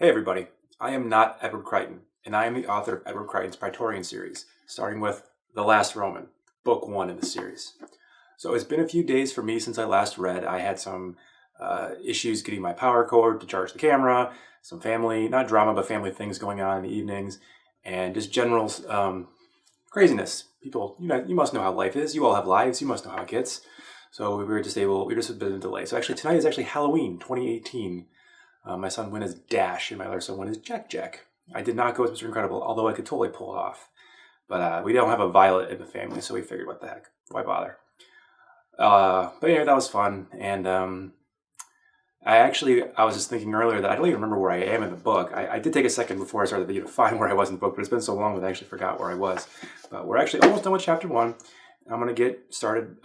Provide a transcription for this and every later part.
Hey everybody, I am not Edward Crichton, and I am the author of Edward Crichton's Praetorian series, starting with The Last Roman, book 1 in the series. So it's been a few days for me since I last read. I had some issues getting my power cord to charge the camera, some family, not drama, but family things going on in the evenings, and just general craziness. People, you must know how life is. You all have lives. You must know how it gets. So we were just a bit of a delay. So actually tonight is actually Halloween 2018. My son went as Dash, and my other son went as Jack. I did not go as Mr. Incredible, although I could totally pull it off. But we don't have a Violet in the family, so we figured, what the heck, why bother? But anyway, that was fun. And I was just thinking earlier that I don't even remember where I am in the book. I did take a second before I started the video to find where I was in the book, but it's been so long that I actually forgot where I was. But we're actually almost done with chapter 1. I'm going to get started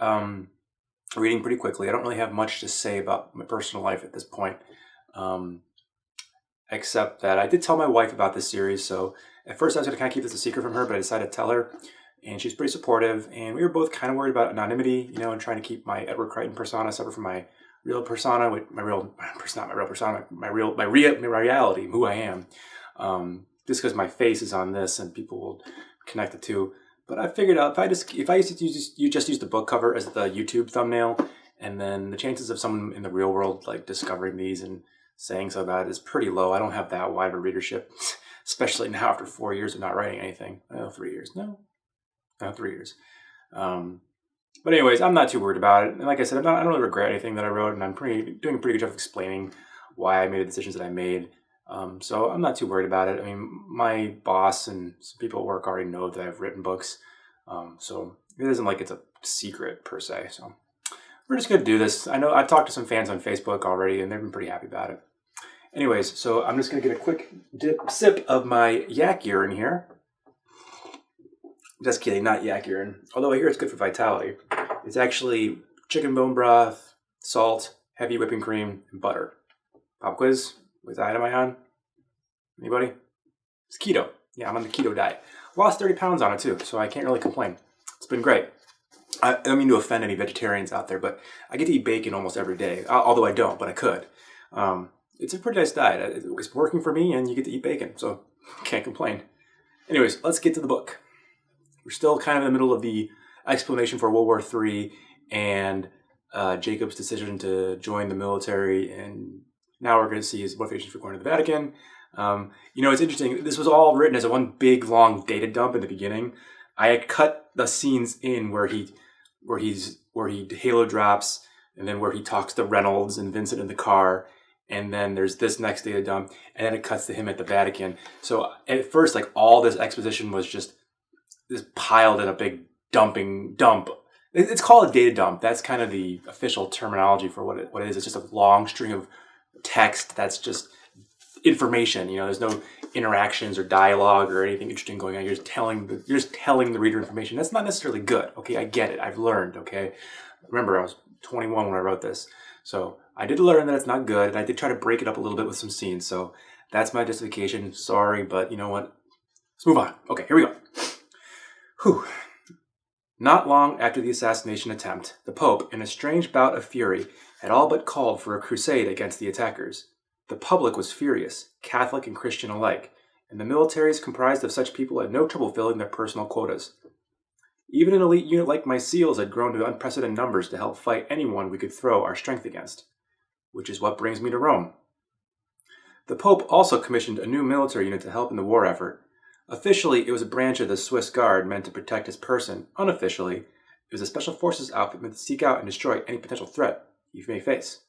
reading pretty quickly. I don't really have much to say about my personal life at this point. Except that I did tell my wife about this series, so at first I was going to kind of keep this a secret from her, but I decided to tell her, and she's pretty supportive, and we were both kind of worried about anonymity, and trying to keep my Edward Crichton persona separate from my real persona, my reality, who I am, just because my face is on this and people will connect the two. But I figured out if I used to use the book cover as the YouTube thumbnail, and then the chances of someone in the real world like discovering these and saying so about it is pretty low. I don't have that wide of a readership, especially now after 4 years of not writing anything. 3 years. No, 3 years. But anyways, I'm not too worried about it. And like I said, I don't really regret anything that I wrote, and I'm doing a pretty good job of explaining why I made the decisions that I made. So I'm not too worried about it. I mean, my boss and some people at work already know that I've written books. So it isn't like it's a secret per se. So we're just going to do this. I know I've talked to some fans on Facebook already, and they've been pretty happy about it. Anyways, so I'm just going to get a quick sip of my yak urine here. Just kidding, not yak urine. Although I hear it's good for vitality. It's actually chicken bone broth, salt, heavy whipping cream, and butter. Pop quiz. What diet am I on? Anybody? It's keto. Yeah, I'm on the keto diet. Lost 30 pounds on it too, so I can't really complain. It's been great. I don't mean to offend any vegetarians out there, but I get to eat bacon almost every day. Although I don't, but I could. It's a pretty nice diet. It's working for me, and you get to eat bacon, so can't complain. Anyways, let's get to the book. We're still kind of in the middle of the explanation for World War III and Jacob's decision to join the military, and now we're going to see his motivation for going to the Vatican. It's interesting. This was all written as a one big, long data dump in the beginning. I had cut the scenes in where he halo drops, and then where he talks to Reynolds and Vincent in the car, and then there's this next data dump, and then it cuts to him at the Vatican. So at first, like, all this exposition was just piled in a big dump. It's called a data dump. That's kind of the official terminology for what it is. It's just a long string of text that's just information. There's no interactions or dialogue or anything interesting going on. You're just telling the reader information. That's not necessarily good. Okay, I get it. I've learned. Okay, remember I was 21 when I wrote this, so I did learn that it's not good, and I did try to break it up a little bit with some scenes. So that's my justification. Sorry, but you know what? Let's move on. Okay, here we go. Whew. Not long after the assassination attempt, the Pope, in a strange bout of fury, had all but called for a crusade against the attackers. The public was furious, Catholic and Christian alike, and the militaries comprised of such people had no trouble filling their personal quotas. Even an elite unit like my SEALs had grown to unprecedented numbers to help fight anyone we could throw our strength against. Which is what brings me to Rome. The Pope also commissioned a new military unit to help in the war effort. Officially, it was a branch of the Swiss Guard meant to protect his person. Unofficially, it was a special forces outfit meant to seek out and destroy any potential threat he may face.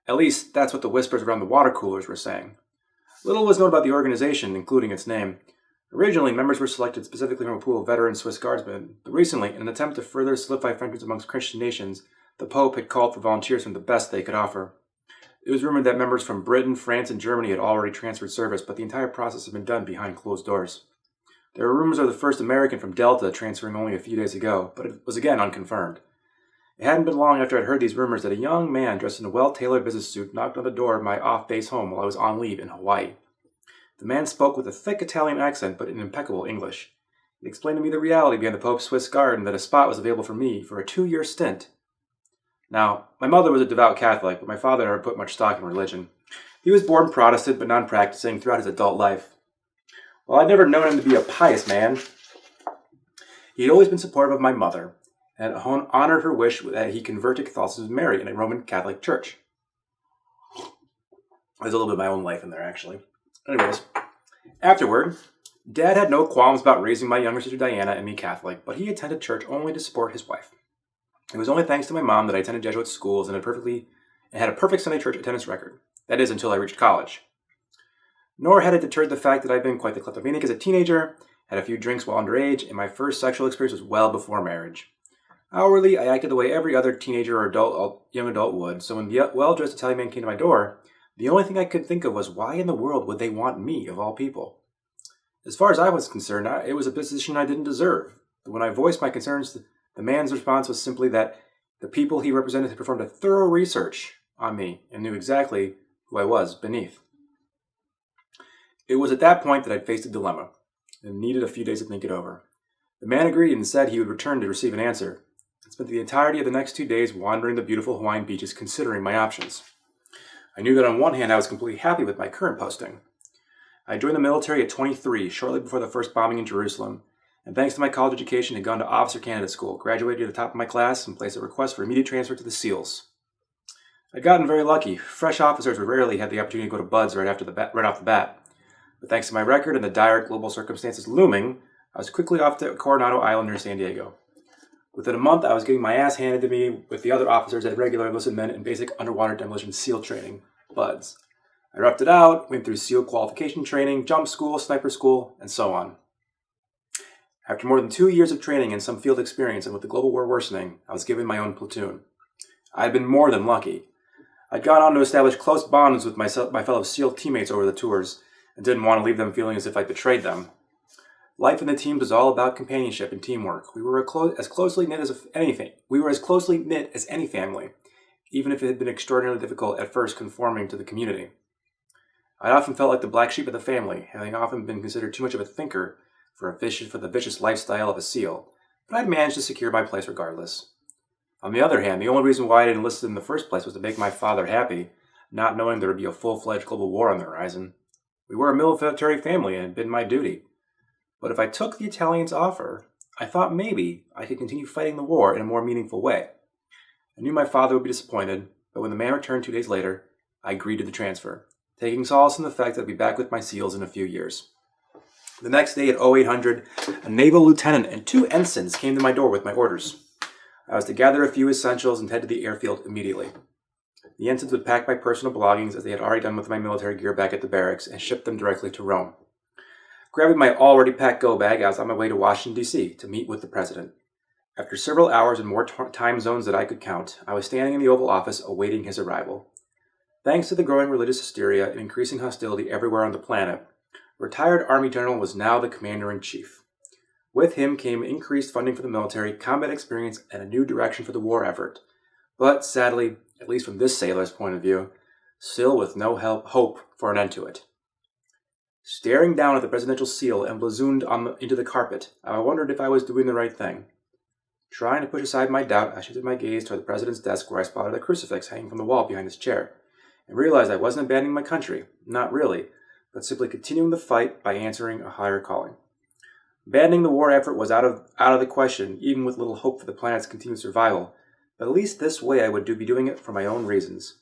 At least, that's what the whispers around the water coolers were saying. Little was known about the organization, including its name. Originally, members were selected specifically from a pool of veteran Swiss Guardsmen, but recently, in an attempt to further solidify friendships amongst Christian nations, the Pope had called for volunteers from the best they could offer. It was rumored that members from Britain, France, and Germany had already transferred service, but the entire process had been done behind closed doors. There were rumors of the first American from Delta transferring only a few days ago, but it was again unconfirmed. It hadn't been long after I'd heard these rumors that a young man dressed in a well-tailored business suit knocked on the door of my off-base home while I was on leave in Hawaii. The man spoke with a thick Italian accent, but in impeccable English. He explained to me the reality behind the Pope's Swiss Guard and that a spot was available for me for a 2-year stint. Now, my mother was a devout Catholic, but my father never put much stock in religion. He was born Protestant but non-practicing throughout his adult life. While I'd never known him to be a pious man, he had always been supportive of my mother and honored her wish that he convert to Catholicism and marry in a Roman Catholic church. There's a little bit of my own life in there, actually. Anyways, afterward, Dad had no qualms about raising my younger sister Diana and me Catholic, but he attended church only to support his wife. It was only thanks to my mom that I attended Jesuit schools and had a perfect Sunday church attendance record. That is, until I reached college. Nor had it deterred the fact that I'd been quite the kleptomaniac as a teenager, had a few drinks while underage, and my first sexual experience was well before marriage. Outwardly, I acted the way every other teenager or young adult would, so when the well-dressed Italian man came to my door, the only thing I could think of was why in the world would they want me, of all people? As far as I was concerned, it was a position I didn't deserve. But when I voiced my concerns, the man's response was simply that the people he represented had performed a thorough research on me and knew exactly who I was beneath. It was at that point that I'd faced a dilemma and needed a few days to think it over. The man agreed and said he would return to receive an answer. I spent the entirety of the next 2 days wandering the beautiful Hawaiian beaches considering my options. I knew that on one hand I was completely happy with my current posting. I joined the military at 23, shortly before the first bombing in Jerusalem, and thanks to my college education had gone to officer candidate school, graduated at the top of my class, and placed a request for immediate transfer to the SEALs. I'd gotten very lucky. Fresh officers would rarely have the opportunity to go to BUDS right off the bat. But thanks to my record and the dire global circumstances looming, I was quickly off to Coronado Island near San Diego. Within a month, I was getting my ass handed to me with the other officers at regular enlisted men in basic underwater demolition SEAL training, BUDS. I roughed it out, went through SEAL qualification training, jump school, sniper school, and so on. After more than 2 years of training and some field experience, and with the global war worsening, I was given my own platoon. I had been more than lucky. I'd gone on to establish close bonds with my fellow SEAL teammates over the tours, and didn't want to leave them feeling as if I betrayed them. Life in the teams was all about companionship and teamwork. We were as closely knit as any family, even if it had been extraordinarily difficult at first conforming to the community. I often felt like the black sheep of the family, having often been considered too much of a thinker for the vicious lifestyle of a SEAL, but I'd managed to secure my place regardless. On the other hand, the only reason why I had enlisted in the first place was to make my father happy, not knowing there would be a full-fledged global war on the horizon. We were a military family and it had been my duty. But if I took the Italians' offer, I thought maybe I could continue fighting the war in a more meaningful way. I knew my father would be disappointed, but when the man returned 2 days later, I agreed to the transfer, taking solace in the fact that I'd be back with my SEALs in a few years. The next day at 0800, a naval lieutenant and 2 ensigns came to my door with my orders. I was to gather a few essentials and head to the airfield immediately. The ensigns would pack my personal belongings as they had already done with my military gear back at the barracks and ship them directly to Rome. Grabbing my already packed go bag, I was on my way to Washington, D.C. to meet with the president. After several hours and more time zones that I could count, I was standing in the Oval Office awaiting his arrival. Thanks to the growing religious hysteria and increasing hostility everywhere on the planet, retired Army General was now the Commander-in-Chief. With him came increased funding for the military, combat experience, and a new direction for the war effort. But sadly, at least from this sailor's point of view, still with no hope for an end to it. Staring down at the presidential seal emblazoned into the carpet, I wondered if I was doing the right thing. Trying to push aside my doubt, I shifted my gaze toward the president's desk where I spotted a crucifix hanging from the wall behind his chair, and realized I wasn't abandoning my country, not really, but simply continuing the fight by answering a higher calling. Abandoning the war effort was out of the question, even with little hope for the planet's continued survival, but at least this way I would be doing it for my own reasons.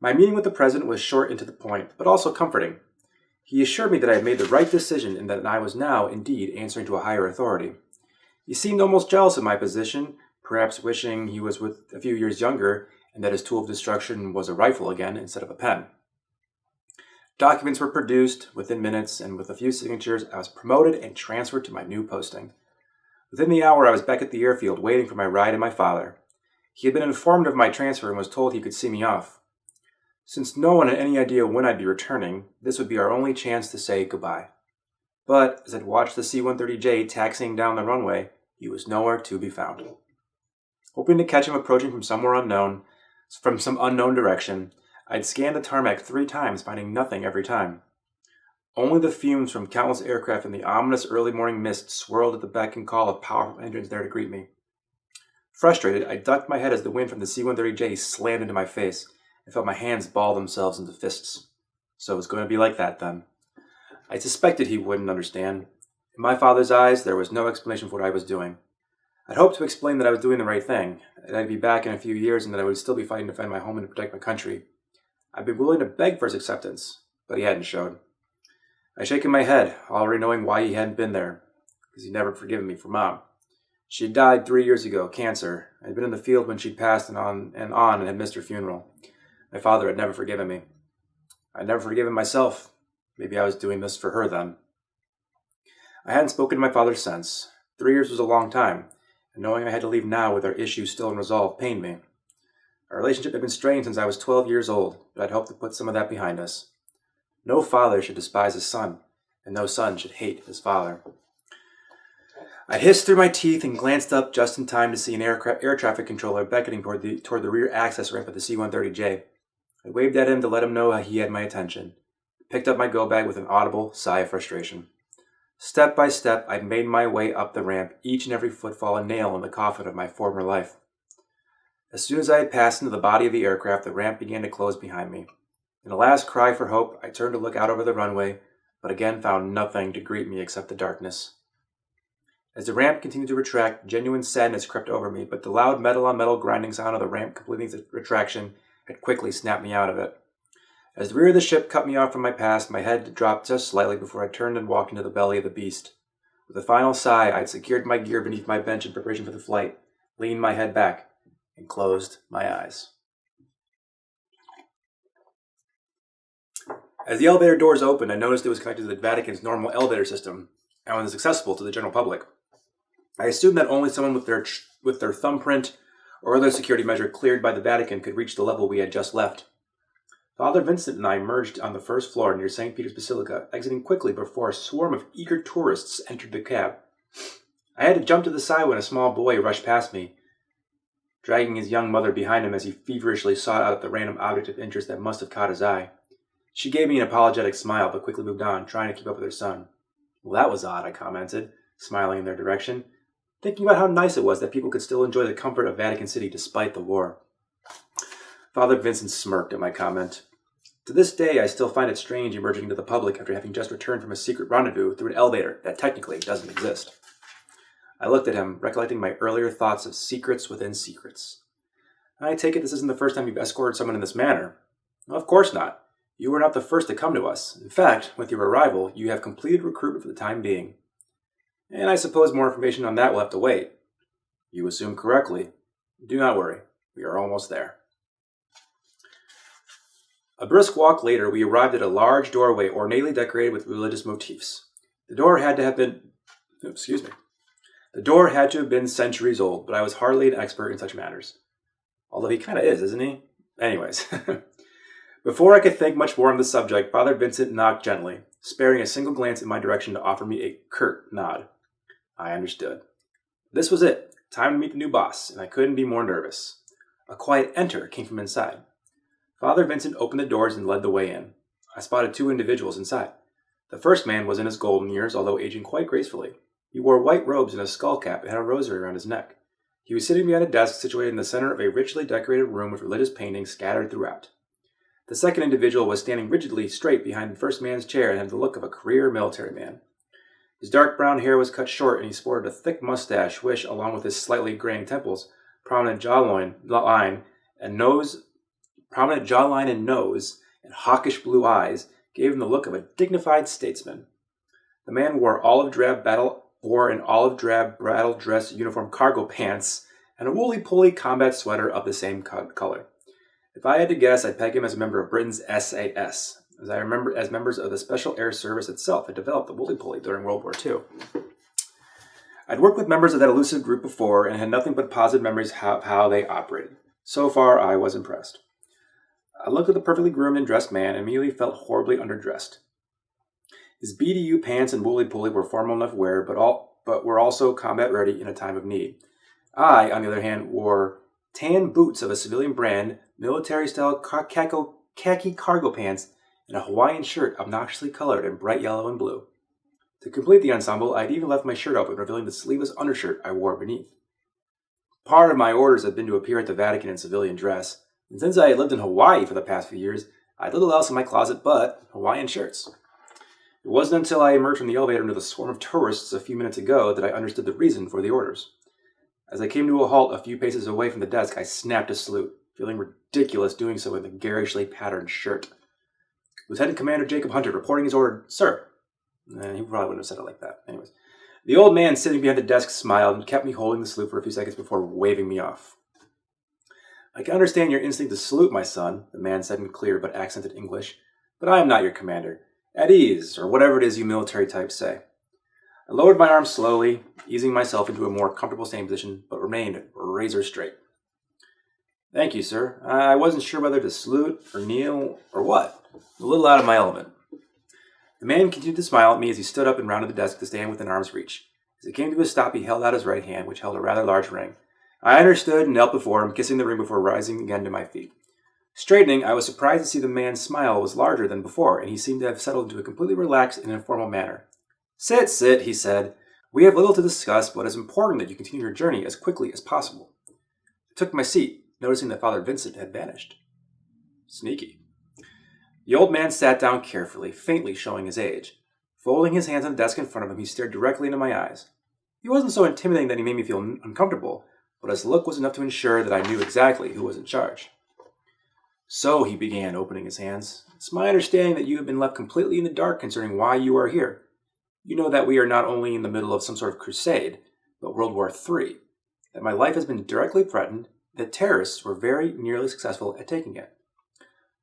My meeting with the president was short and to the point, but also comforting. He assured me that I had made the right decision and that I was now, indeed, answering to a higher authority. He seemed almost jealous of my position, perhaps wishing he was a few years younger and that his tool of destruction was a rifle again instead of a pen. Documents were produced within minutes, and with a few signatures, I was promoted and transferred to my new posting. Within the hour, I was back at the airfield waiting for my ride and my father. He had been informed of my transfer and was told he could see me off. Since no one had any idea when I'd be returning, this would be our only chance to say goodbye. But as I'd watched the C-130J taxiing down the runway, he was nowhere to be found. Hoping to catch him approaching from some unknown direction, I'd scanned the tarmac 3 times, finding nothing every time. Only the fumes from countless aircraft and the ominous early morning mist swirled at the beck and call of powerful engines there to greet me. Frustrated, I ducked my head as the wind from the C-130J slammed into my face, I felt my hands ball themselves into fists. So it was going to be like that then. I suspected he wouldn't understand. In my father's eyes, there was no explanation for what I was doing. I'd hoped to explain that I was doing the right thing, that I'd be back in a few years and that I would still be fighting to defend my home and to protect my country. I'd been willing to beg for his acceptance, but he hadn't showed. I'd shaken my head, already knowing why he hadn't been there, because he'd never forgiven me for Mom. She had died 3 years ago, cancer. I'd been in the field when she'd passed and had missed her funeral. My father had never forgiven me. I'd never forgiven myself. Maybe I was doing this for her then. I hadn't spoken to my father since. 3 years was a long time, and knowing I had to leave now with our issues still unresolved pained me. Our relationship had been strained since I was 12 years old, but I'd hoped to put some of that behind us. No father should despise his son, and no son should hate his father. I hissed through my teeth and glanced up just in time to see an air traffic controller beckoning toward the rear access ramp of the C-130J. I waved at him to let him know he had my attention. I picked up my go bag with an audible sigh of frustration. Step by step, I made my way up the ramp, each and every footfall a nail in the coffin of my former life. As soon as I had passed into the body of the aircraft, the ramp began to close behind me. In a last cry for hope, I turned to look out over the runway, but again found nothing to greet me except the darkness. As the ramp continued to retract, genuine sadness crept over me, but the loud metal-on-metal grinding sound of the ramp completing the retraction had quickly snapped me out of it. As the rear of the ship cut me off from my past, my head dropped just slightly before I turned and walked into the belly of the beast. With a final sigh, I had secured my gear beneath my bench in preparation for the flight, leaned my head back, and closed my eyes. As the elevator doors opened, I noticed it was connected to the Vatican's normal elevator system and was accessible to the general public. I assumed that only someone with their thumbprint or other security measure cleared by the Vatican could reach the level we had just left. Father Vincent and I emerged on the first floor near St. Peter's Basilica, exiting quickly before a swarm of eager tourists entered the cab. I had to jump to the side when a small boy rushed past me, dragging his young mother behind him as he feverishly sought out the random object of interest that must have caught his eye. She gave me an apologetic smile, but quickly moved on, trying to keep up with her son. Well, that was odd, I commented, smiling in their direction, thinking about how nice it was that people could still enjoy the comfort of Vatican City despite the war. Father Vincent smirked at my comment. To this day, I still find it strange emerging into the public after having just returned from a secret rendezvous through an elevator that technically doesn't exist. I looked at him, recollecting my earlier thoughts of secrets within secrets. I take it this isn't the first time you've escorted someone in this manner. Well, of course not. You were not the first to come to us. In fact, with your arrival, you have completed recruitment for the time being. And I suppose more information on that will have to wait. You assume correctly. Do not worry. We are almost there. A brisk walk later, we arrived at a large doorway ornately decorated with religious motifs. The door had to have been centuries old, but I was hardly an expert in such matters. Although he kind of is, isn't he? Anyways. Before I could think much more on the subject, Father Vincent knocked gently, sparing a single glance in my direction to offer me a curt nod. I understood. This was it. Time to meet the new boss, and I couldn't be more nervous. A quiet enter came from inside. Father Vincent opened the doors and led the way in. I spotted two individuals inside. The first man was in his golden years, although aging quite gracefully. He wore white robes and a skull cap and had a rosary around his neck. He was sitting behind a desk situated in the center of a richly decorated room with religious paintings scattered throughout. The second individual was standing rigidly straight behind the first man's chair and had the look of a career military man. His dark brown hair was cut short and he sported a thick mustache which, along with his slightly graying temples, prominent jawline and nose, and hawkish blue eyes, gave him the look of a dignified statesman. The man wore an olive drab battle dress uniform cargo pants and a woolly-poly combat sweater of the same color. If I had to guess, I'd peg him as a member of Britain's SAS, as members of the Special Air Service itself had developed the woolly-poly during World War II. I'd worked with members of that elusive group before and had nothing but positive memories of how they operated. So far, I was impressed. I looked at the perfectly groomed and dressed man and immediately felt horribly underdressed. His BDU pants and woolly-poly were formal enough wear, but were also combat-ready in a time of need. I, on the other hand, wore tan boots of a civilian brand, military-style khaki cargo pants, and a Hawaiian shirt obnoxiously colored in bright yellow and blue. To complete the ensemble, I'd even left my shirt open, revealing the sleeveless undershirt I wore beneath. Part of my orders had been to appear at the Vatican in civilian dress, And since I had lived in Hawaii for the past few years, I had little else in my closet but Hawaiian shirts. It wasn't until I emerged from the elevator into the swarm of tourists a few minutes ago that I understood the reason for the orders. As I came to a halt a few paces away from the desk, I snapped a salute, feeling ridiculous doing so in the garishly patterned shirt. Lieutenant Commander Jacob Hunter reporting his order, sir. He probably wouldn't have said it like that. Anyways, the old man sitting behind the desk smiled and kept me holding the salute for a few seconds before waving me off. I can understand your instinct to salute, my son, the man said in clear but accented English, but I am not your commander. At ease, or whatever it is you military types say. I lowered my arm slowly, easing myself into a more comfortable standing position, but remained razor straight. Thank you, sir. I wasn't sure whether to salute or kneel or what. A little out of my element. The man continued to smile at me as he stood up and rounded the desk to stand within arm's reach. As it came to a stop, he held out his right hand, which held a rather large ring. I understood and knelt before him, kissing the ring before rising again to my feet. Straightening, I was surprised to see the man's smile was larger than before, and he seemed to have settled into a completely relaxed and informal manner. Sit, he said. We have little to discuss, but it is important that you continue your journey as quickly as possible. I took my seat, noticing that Father Vincent had vanished. Sneaky. The old man sat down carefully, faintly showing his age. Folding his hands on the desk in front of him, he stared directly into my eyes. He wasn't so intimidating that he made me feel uncomfortable, but his look was enough to ensure that I knew exactly who was in charge. So, he began, opening his hands, it's my understanding that you have been left completely in the dark concerning why you are here. You know that we are not only in the middle of some sort of crusade, but World War III, that my life has been directly threatened, that terrorists were very nearly successful at taking it.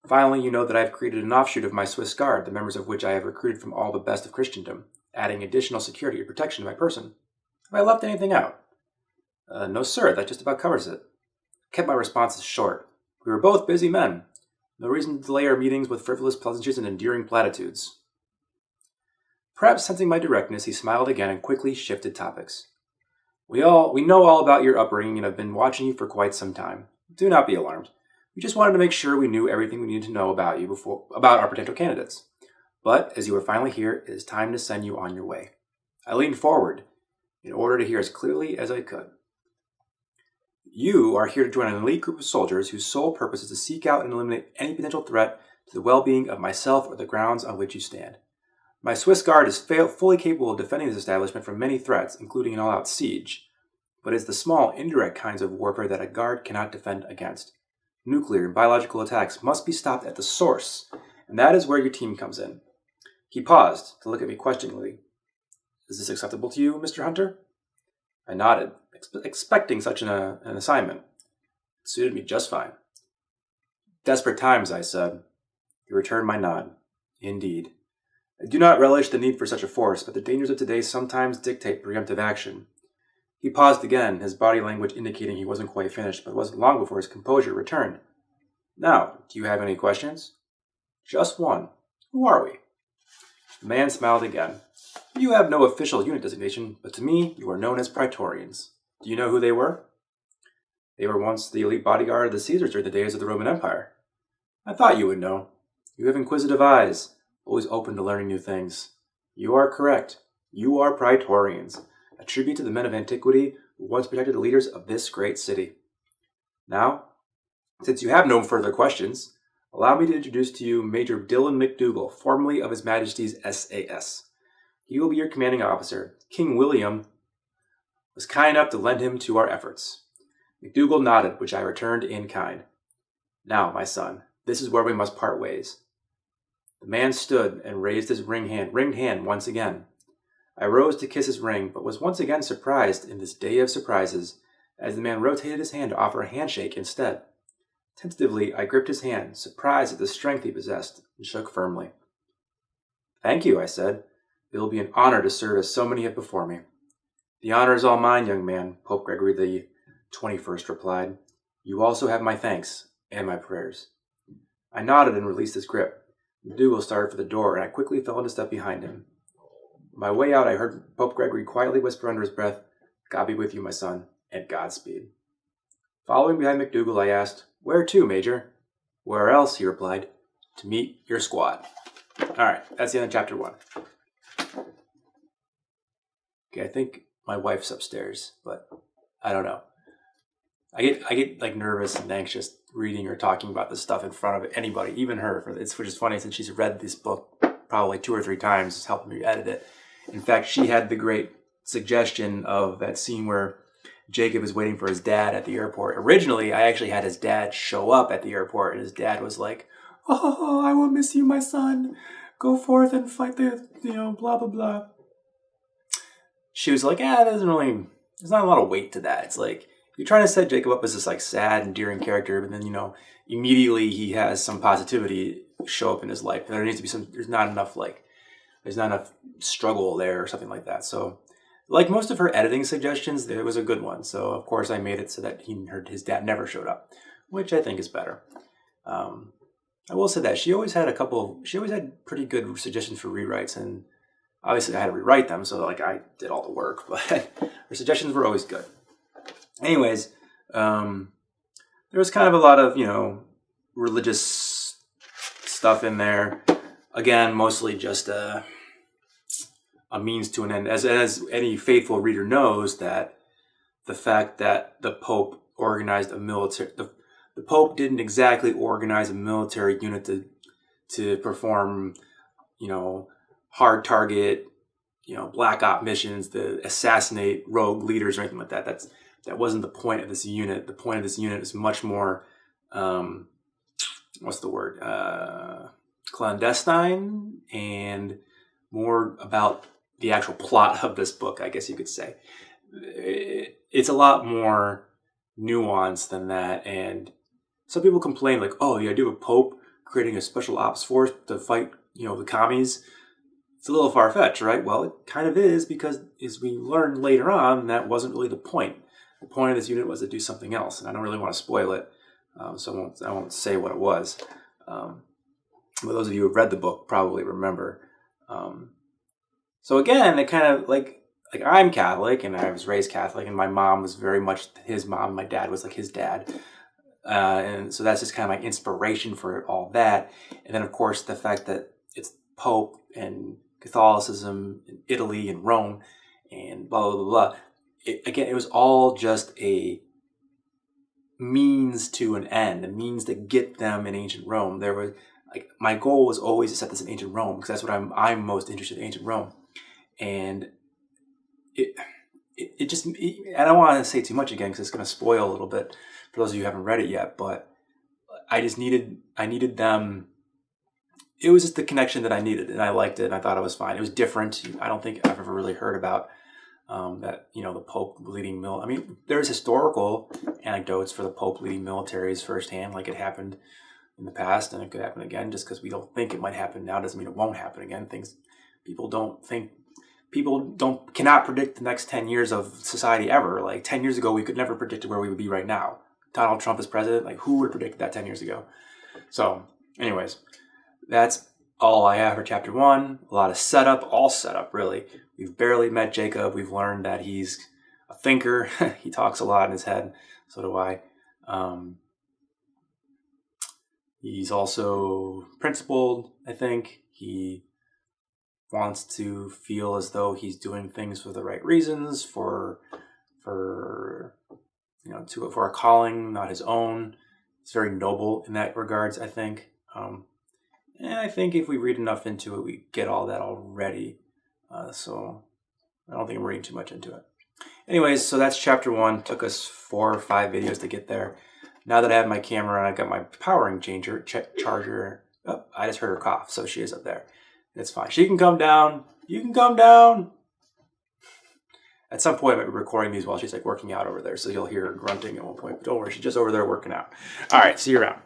Finally, you know that I have created an offshoot of my Swiss Guard, the members of which I have recruited from all the best of Christendom, adding additional security and protection to my person. Have I left anything out? No, sir, that just about covers it. I kept my responses short. We were both busy men. No reason to delay our meetings with frivolous pleasantries and endearing platitudes. Perhaps sensing my directness, he smiled again and quickly shifted topics. We know all about your upbringing and have been watching you for quite some time. Do not be alarmed. We just wanted to make sure we knew everything we needed to know about you about our potential candidates. But as you are finally here, it is time to send you on your way. I leaned forward in order to hear as clearly as I could. You are here to join an elite group of soldiers whose sole purpose is to seek out and eliminate any potential threat to the well-being of myself or the grounds on which you stand. My Swiss Guard is fully capable of defending this establishment from many threats, including an all-out siege, but it's the small, indirect kinds of warfare that a guard cannot defend against. Nuclear and biological attacks must be stopped at the source, and that is where your team comes in. He paused to look at me questioningly. Is this acceptable to you, Mr. Hunter? I nodded, expecting such an assignment. It suited me just fine. Desperate times, I said. He returned my nod. Indeed. I do not relish the need for such a force, but the dangers of today sometimes dictate preemptive action. He paused again, his body language indicating he wasn't quite finished, but it wasn't long before his composure returned. Now, do you have any questions? Just one. Who are we? The man smiled again. You have no official unit designation, but to me, you are known as Praetorians. Do you know who they were? They were once the elite bodyguard of the Caesars during the days of the Roman Empire. I thought you would know. You have inquisitive eyes, always open to learning new things. You are correct. You are Praetorians, a tribute to the men of antiquity who once protected the leaders of this great city. Now, since you have no further questions, allow me to introduce to you Major Dylan McDougall, formerly of His Majesty's SAS. He will be your commanding officer. King William was kind enough to lend him to our efforts. McDougall nodded, which I returned in kind. Now, my son, this is where we must part ways. The man stood and raised his ringed hand once again. I rose to kiss his ring, but was once again surprised in this day of surprises, as the man rotated his hand to offer a handshake instead. Tentatively, I gripped his hand, surprised at the strength he possessed, and shook firmly. Thank you, I said. It will be an honor to serve as so many have before me. The honor is all mine, young man, Pope Gregory the 21st replied. You also have my thanks and my prayers. I nodded and released his grip. McDougall started for the door, and I quickly fell into step behind him. On my way out, I heard Pope Gregory quietly whisper under his breath, God be with you, my son, and Godspeed. Following behind McDougall, I asked, Where to, Major? Where else, he replied, to meet your squad. All right, that's the end of chapter 1. Okay, I think my wife's upstairs, but I don't know. I get like nervous and anxious reading or talking about this stuff in front of anybody, even her. Which is funny since she's read this book probably 2 or 3 times, helping me edit it. In fact, she had the great suggestion of that scene where Jacob is waiting for his dad at the airport. Originally, I actually had his dad show up at the airport, and his dad was like, "Oh, I will miss you, my son. Go forth and fight the, blah, blah, blah." She was like, there's not a lot of weight to that. It's like, you're trying to set Jacob up as this like sad, endearing character, but then, immediately he has some positivity show up in his life. There needs to be there's not enough struggle there or something like that. So, like most of her editing suggestions, there was a good one. So, of course, I made it so that his dad never showed up, which I think is better. I will say that she always had pretty good suggestions for rewrites, and obviously I had to rewrite them, so like I did all the work, but her suggestions were always good. Anyways, there was kind of a lot of, religious stuff in there. Again, mostly just a means to an end. As any faithful reader knows, that the fact that the Pope organized a military... The Pope didn't exactly organize a military unit to perform, hard target, black op missions, to assassinate rogue leaders or anything like that. That wasn't the point of this unit. The point of this unit is much more, clandestine and more about the actual plot of this book, I guess you could say. It's a lot more nuanced than that, and some people complain like, oh, the idea of a Pope creating a special ops force to fight, the commies, it's a little far-fetched, right? Well, it kind of is, because as we learned later on, that wasn't really the point. The point of this unit was to do something else, and I don't really want to spoil it, so I won't say what it was. But those of you who have read the book probably remember. So again, it kind of like I'm Catholic, and I was raised Catholic, and my mom was very much his mom. My dad was like his dad. And so that's just kind of my inspiration for all that. And then, of course, the fact that it's Pope and Catholicism in Italy and Rome and blah, blah, blah, blah. It was all just a means to an end, a means to get them in ancient Rome. There was my goal was always to set this in ancient Rome, because that's what I'm most interested in, ancient Rome. And it just, I don't want to say too much again, because it's going to spoil a little bit for those of you who haven't read it yet, but I needed them. It was just the connection that I needed, and I liked it, and I thought it was fine. It was different. I don't think I've ever really heard about that, the Pope leading I mean, there's historical anecdotes for the Pope leading militaries firsthand, like it happened in the past, and it could happen again. Just because we don't think it might happen now doesn't mean it won't happen again. People cannot predict the next 10 years of society ever. Like 10 years ago, we could never predict where we would be right now. Donald Trump is president. Like, who would have predicted that 10 years ago? So, anyways, that's all I have for chapter 1. A lot of setup, all setup, really. We've barely met Jacob. We've learned that he's a thinker. He talks a lot in his head. So do I. He's also principled, I think. He wants to feel as though he's doing things for the right reasons, for a calling, not his own. It's very noble in that regards, I think. And I think if we read enough into it, we get all that already. So I don't think I'm reading too much into it. Anyways, so that's chapter 1. Took us 4 or 5 videos to get there. Now that I have my camera and I got my powering charger, oh, I just heard her cough, so she is up there. It's fine. She can come down. You can come down. At some point, I might be recording these while she's working out over there, so you'll hear her grunting at one point. But don't worry, she's just over there working out. All right, see you around.